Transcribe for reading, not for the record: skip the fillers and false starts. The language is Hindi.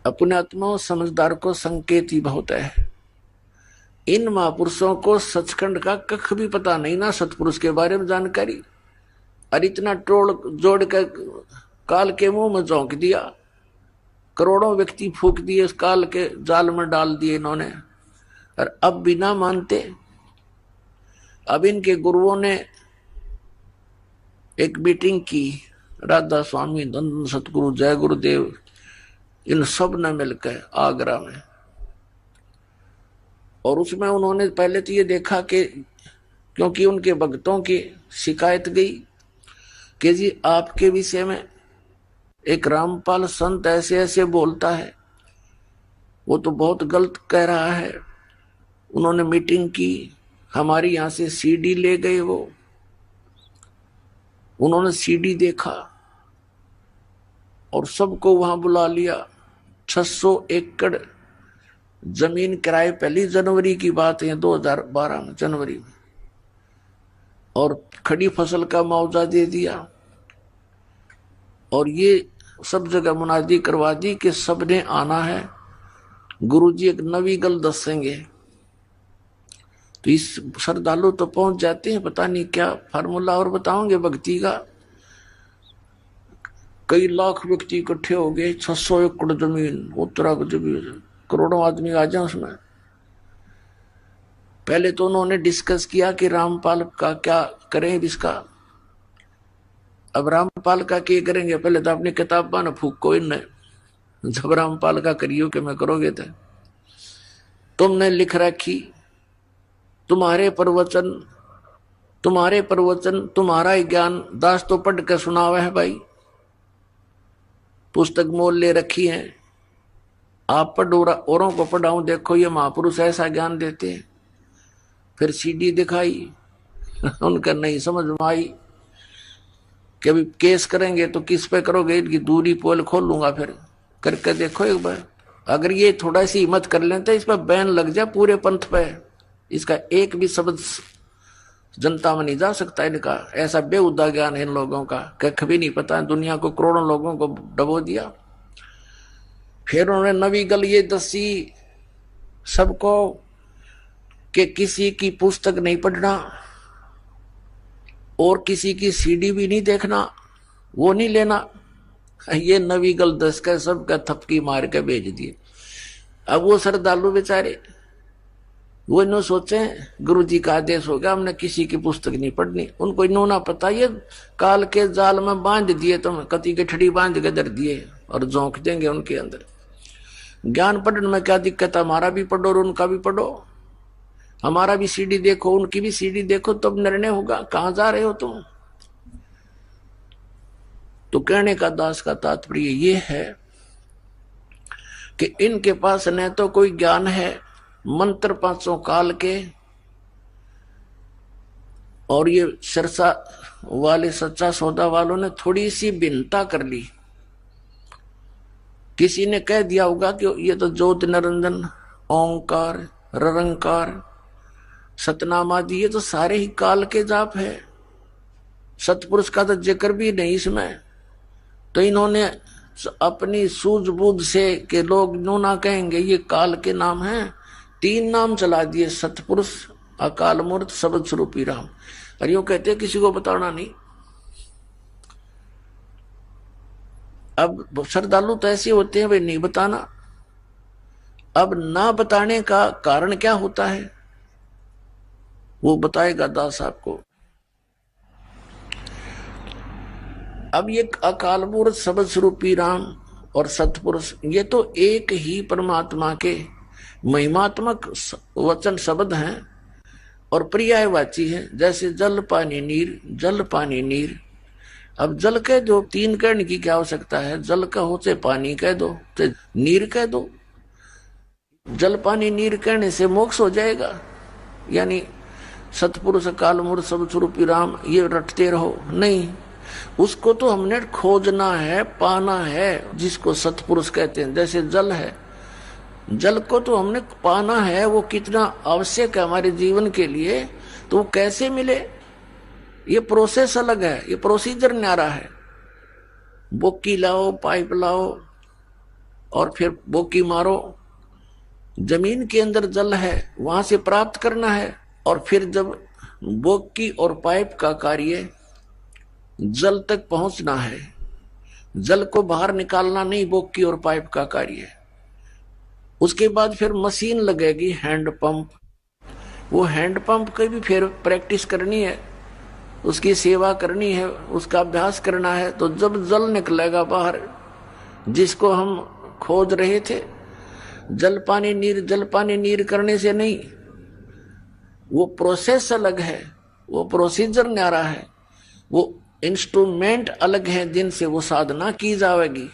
अपने आत्मा समझदार को संकेत ही बहुत है। इन महापुरुषों को सचखंड का कख भी पता नहीं ना, सतपुरुष के बारे में जानकारी। और इतना टोल जोड़ कर काल के मुंह में झोंक दिया, करोड़ों व्यक्ति फूक दिए, उस काल के जाल में डाल दिए इन्होंने। और अब बिना मानते, अब इनके गुरुओं ने एक मीटिंग की, राधा स्वामी, नंदन सतगुरु, जय गुरुदेव, इन सब ने मिलकर आगरा में। और उसमें उन्होंने पहले तो ये देखा कि, क्योंकि उनके भक्तों की शिकायत गई कि जी आपके विषय में एक रामपाल संत ऐसे ऐसे बोलता है, वो तो बहुत गलत कह रहा है। उन्होंने मीटिंग की, हमारी यहां से सीडी ले गए वो, उन्होंने सीडी देखा और सबको वहां बुला लिया। 600 एकड़ जमीन किराए, पहली जनवरी की बात है 2012 में, जनवरी में, और खड़ी फसल का मुआवजा दे दिया। और ये सब जगह मुनादी करवा दी कि सबने आना है, गुरुजी एक नवी गल दसेंगे। तो इस श्रद्धालु तो पहुंच जाते हैं, पता नहीं क्या फार्मूला और बताओगे भक्ति का। कई लाख व्यक्ति इकट्ठे हो गए, 600 एकड़ जमीन, उत्तराखंड जमीन, करोड़ों आदमी आ जाए उसमें। पहले तो उन्होंने डिस्कस किया कि रामपाल का क्या करें इसका। अब रामपाल का क्या करेंगे, पहले तो अपनी किताब न फूको इनने, जब रामपाल का करियो कि मैं करोगे थे। तुमने लिख रखी, तुम्हारे प्रवचन तुम्हारा ज्ञान दास तो पढ़ के सुनावा है भाई, पुस्तक मोल ले रखी है, आप पढ़ो औरों को पढ़ाऊं, देखो ये महापुरुष ऐसा ज्ञान देते हैं। फिर सीडी दिखाई, उनका नहीं समझ में आई कि अभी केस करेंगे तो किस पे करोगे, इनकी दूरी पोल खोल लूंगा। फिर करके देखो एक बार, अगर ये थोड़ा सी हिम्मत कर लेते इस पर बैन लग जाए पूरे पंथ पे, इसका एक भी शब्द जनता में नहीं जा सकता इनका। ऐसा बेहुदा ज्ञान है इन लोगों का, कख भी नहीं पता, दुनिया को करोड़ों लोगों को डबो दिया। फिर उन्होंने नवी गल ये दसी सबको कि किसी की पुस्तक नहीं पढ़ना और किसी की सीडी भी नहीं देखना, वो नहीं लेना। ये नवी गल दस के सबका थपकी मार के भेज दिए। अब वो श्रद्धालु बेचारे वो इन्हों सोचे गुरु जी का आदेश हो गया, हमने किसी की पुस्तक नहीं पढ़नी। उनको इन्हों ना पता, ये काल के जाल में बांध दिए, तुम कति के ठड़ी बांध के धर दिए और झोंक देंगे उनके अंदर। ज्ञान पढ़ने में क्या दिक्कत है, हमारा भी पढ़ो और उनका भी पढ़ो, हमारा भी सीडी देखो उनकी भी सीडी देखो, तब निर्णय होगा कहां जा रहे हो तुम। तो कहने का दास का तात्पर्य ये है कि इनके पास न तो कोई ज्ञान है मंत्र पांचों काल के, और ये सिरसा वाले सच्चा सौदा वालों ने थोड़ी सी भिन्नता कर ली। किसी ने कह दिया होगा कि ये तो ज्योत निरंजन, ओंकार, ररंकार, सतनाम आदि ये तो सारे ही काल के जाप है, सतपुरुष का तो जिक्र भी नहीं इसमें। तो इन्होंने अपनी सूझबूझ से कि लोग नो ना कहेंगे ये काल के नाम हैं, 3 नाम चला दिए, सतपुरुष, अकाल मूर्त, शब्द स्वरूपी राम। और यूं कहते हैं किसी को बताना नहीं। अब श्रद्धालु तो ऐसे होते हैं भाई नहीं बताना। अब ना बताने का कारण क्या होता है वो बताएगा दास आपको। अब ये अकाल मूर्त, शब्द स्वरूपी राम और सतपुरुष ये तो एक ही परमात्मा के महिमात्मक वचन शब्द हैं और पर्यायवाची है। जैसे जल पानी नीर, जल पानी नीर। अब जल कह दो, 3 कहने की क्या आवश्यकता है, जल कहो चाहे पानी कह दो चाहे नीर कह दो। जल पानी नीर कहने से मोक्ष हो जाएगा, यानी सतपुरुष, काल मूर्त, शब्द स्वरूपी राम ये रटते रहो, नहीं। उसको तो हमने खोजना है, पाना है, जिसको सतपुरुष कहते हैं। जैसे जल है, जल को तो हमने पाना है, वो कितना आवश्यक है हमारे जीवन के लिए, तो वो कैसे मिले, ये प्रोसेस अलग है, ये प्रोसीजर न्यारा है। बोकी लाओ, पाइप लाओ, और फिर बोकी मारो, जमीन के अंदर जल है वहां से प्राप्त करना है। और फिर जब बोकी और पाइप का कार्य जल तक पहुंचना है, जल को बाहर निकालना नहीं बोकी और पाइप का कार्य है। उसके बाद फिर मशीन लगेगी हैंड पंप, वो हैंड पंप की भी फिर प्रैक्टिस करनी है, उसकी सेवा करनी है, उसका अभ्यास करना है। तो जब जल निकलेगा बाहर, जिसको हम खोज रहे थे, जल पानी नीर करने से नहीं, वो प्रोसेस अलग है, वो प्रोसीजर न्यारा है, वो इंस्ट्रूमेंट अलग है जिनसे वो साधना की जाएगी।